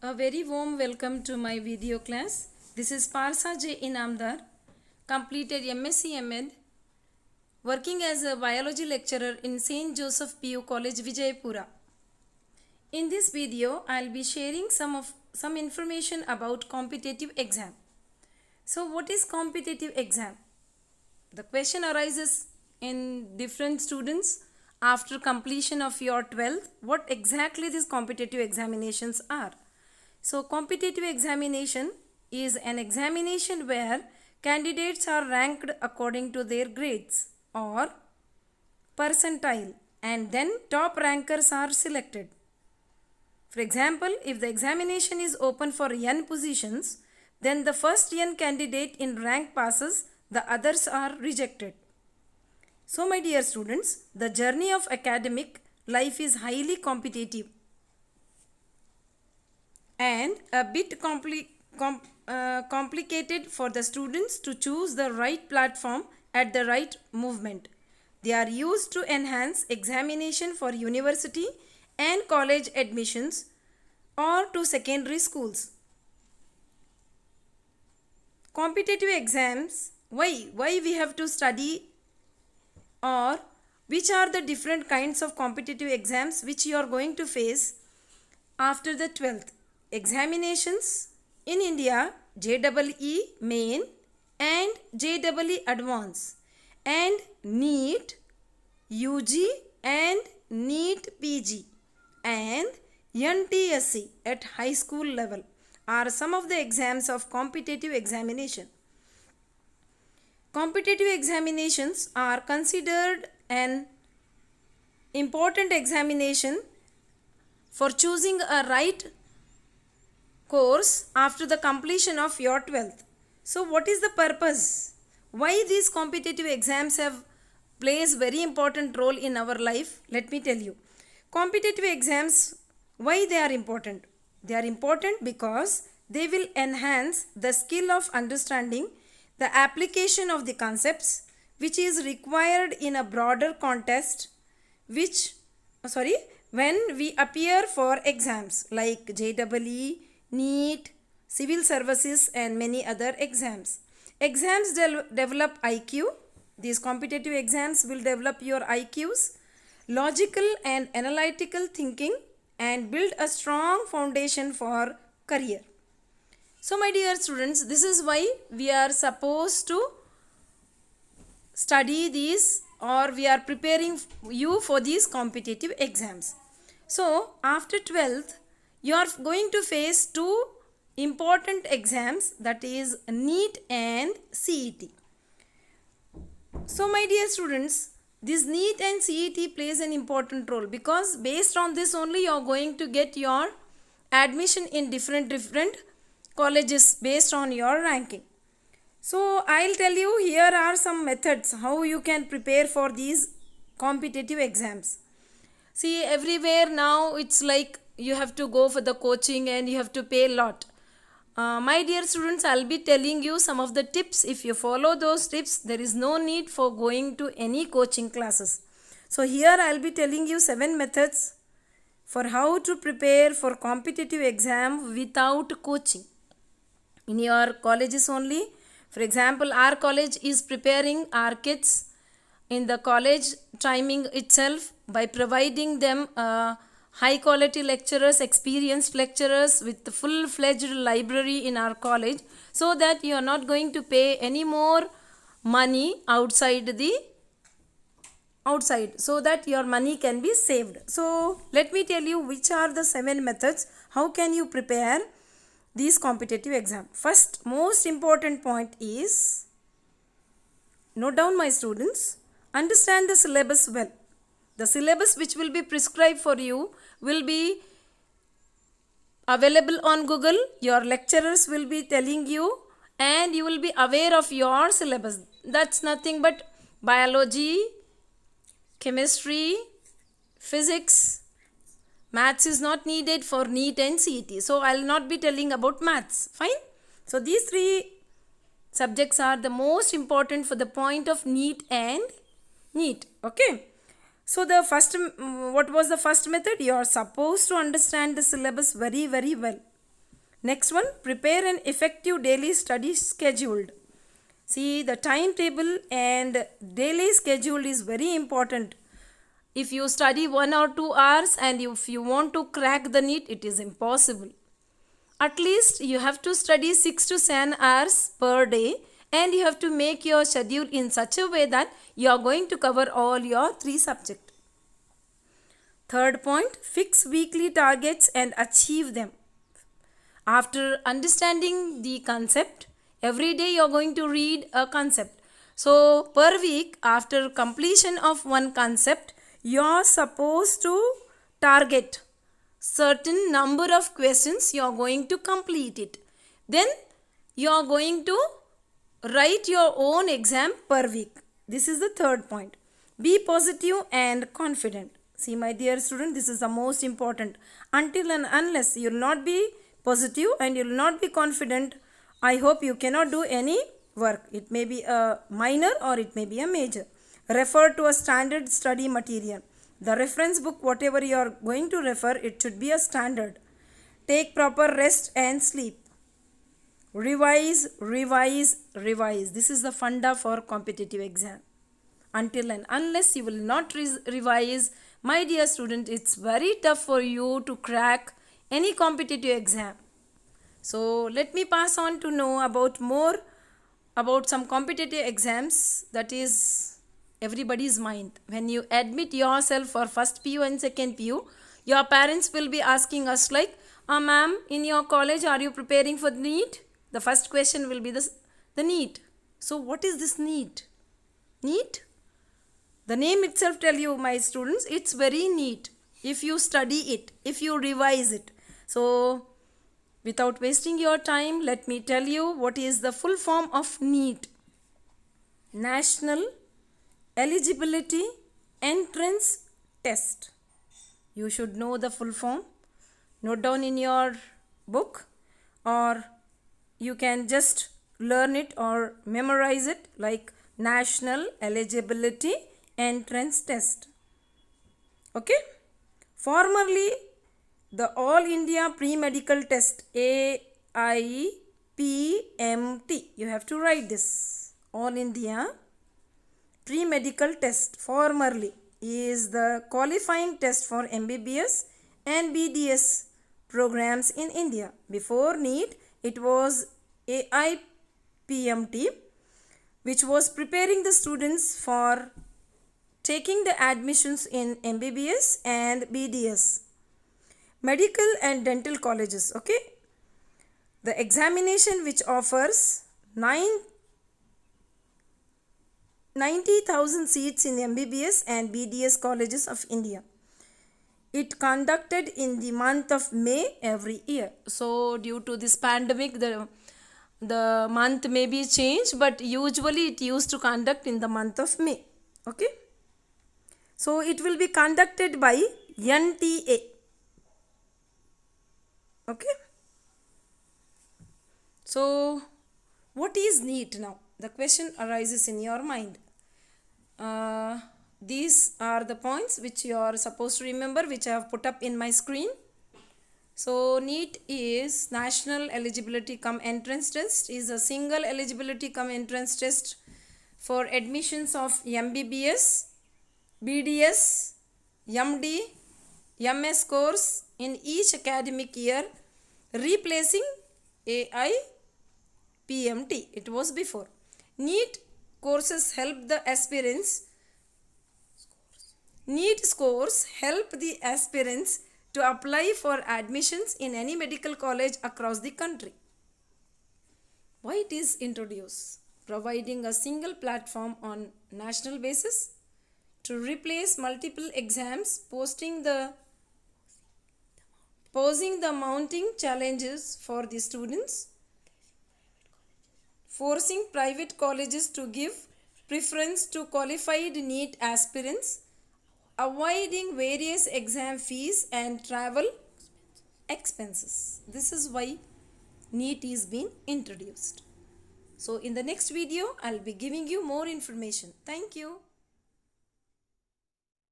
A very warm welcome to my video class. This is Parsa J. Inamdar, completed MSc MEd, working as a biology lecturer in St. Joseph PU College, Vijaypura. In this video, I'll be sharing some information about competitive exam. So what is competitive exam? The question arises in different students after completion of your 12th, what exactly these competitive examinations are. So competitive examination is an examination where candidates are ranked according to their grades or percentile, and then top rankers are selected. For example, if the examination is open for n positions, then the first n candidate in rank passes, the others are rejected. So my dear students, the journey of academic life is highly competitive and a bit complicated for the students to choose the right platform at the right movement. They are used to enhance examination for university and college admissions or to secondary schools. Competitive exams, why we have to study, or which are the different kinds of competitive exams which you are going to face after the 12th. Examinations in India, JEE Main and JEE Advance, and NEET UG and NEET PG and NTSC at high school level are some of the exams of competitive examination. Competitive examinations are considered an important examination for choosing a right course after the completion of your 12th. So what is the purpose? Why these competitive exams have plays very important role in our life? Let me tell you. Competitive exams, why they are important? They are important because they will enhance the skill of understanding the application of the concepts which is required in a broader context when we appear for exams like JEE, NEET, civil services and many other exams. Exams develop IQ. These competitive exams will develop your IQs, logical and analytical thinking, and build a strong foundation for career. So my dear students, this is why we are supposed to study these, or we are preparing you for these competitive exams. So after 12th, you are going to face two important exams, that is NEET and CET. So my dear students, this NEET and CET plays an important role because based on this only you are going to get your admission in different colleges based on your ranking. So I'll tell you, here are some methods how you can prepare for these competitive exams. See, everywhere now it's like you have to go for the coaching and you have to pay a lot. My dear students, I'll be telling you some of the tips. If you follow those tips, there is no need for going to any coaching classes. So here I'll be telling you 7 methods for how to prepare for competitive exam without coaching in your colleges only. For example, our college is preparing our kids in the college timing itself by providing them high quality lecturers, experienced lecturers with full-fledged library in our college, so that you are not going to pay any more money outside, so that your money can be saved. So let me tell you which are the 7 methods how can you prepare these competitive exam. First most important point is, note down my students, understand the syllabus well. The syllabus which will be prescribed for you will be available on Google. Your lecturers will be telling you and you will be aware of your syllabus. That's nothing but biology, chemistry, physics. Maths is not needed for NEET and CET. So I will not be telling about maths. Fine. So these 3 subjects are the most important for the point of NEET and NEET. Okay. So what was the first method? You are supposed to understand the syllabus very well. Next one, prepare an effective daily study schedule. See, the timetable and daily schedule is very important. If you study 1 or 2 hours and if you want to crack the NEET, it is impossible. At least you have to study 6 to 7 hours per day, and you have to make your schedule in such a way that you are going to cover all your 3 subjects. Third point, fix weekly targets and achieve them. After understanding the concept, every day you are going to read a concept. So per week, after completion of one concept, you are supposed to target certain number of questions. You are going to complete it. Then you are going to write your own exam per week. This is the third point. Be positive and confident. See, my dear student, this is the most important. Until and unless you will not be positive and you will not be confident, I hope you cannot do any work. It may be a minor or it may be a major. Refer to a standard study material. The reference book, whatever you are going to refer, it should be a standard. Take proper rest and sleep. Revise, revise, revise. This is the funda for competitive exam. Until and unless you will not revise, my dear student, it's very tough for you to crack any competitive exam. So let me pass on to know about more about some competitive exams that is everybody's mind. When you admit yourself for first PU and second PU, your parents will be asking us like, ma'am, in your college are you preparing for the NEET? The first question will be the NEET. So what is this NEET? NEET? The name itself tell you, my students, it's very neat if you study it, if you revise it. So without wasting your time, let me tell you what is the full form of NEET. National Eligibility Entrance Test. You should know the full form. Note down in your book, or you can just learn it or memorize it, like National Eligibility Entrance Test. Okay? Formerly the All India Pre-Medical Test, AIPMT. You have to write this. All India Pre-Medical Test formerly is the qualifying test for MBBS and BDS programs in India. Before NEET, it was AIPMT, which was preparing the students for taking the admissions in MBBS and BDS. Medical and dental colleges, okay? The examination which offers 90,000 seats in MBBS and BDS colleges of India. It conducted in the month of May every year. So due to this pandemic, the month may be changed, but usually it used to conduct in the month of May. Okay? So it will be conducted by NTA. Okay? So what is NEET now? The question arises in your mind. These are the points which you are supposed to remember, which I have put up in my screen. So NEET is National Eligibility Cum Entrance Test, is a single eligibility cum entrance test for admissions of MBBS, BDS, MD, MS course in each academic year, replacing AIPMT. It was before. NEET courses help the aspirants. NEET scores help the aspirants to apply for admissions in any medical college across the country. Why it is introduced? Providing a single platform on national basis to replace multiple exams, posing the mounting challenges for the students, forcing private colleges to give preference to qualified NEET aspirants, avoiding various exam fees and travel expenses. This is why NEET is being introduced. So in the next video, I'll be giving you more information. Thank you.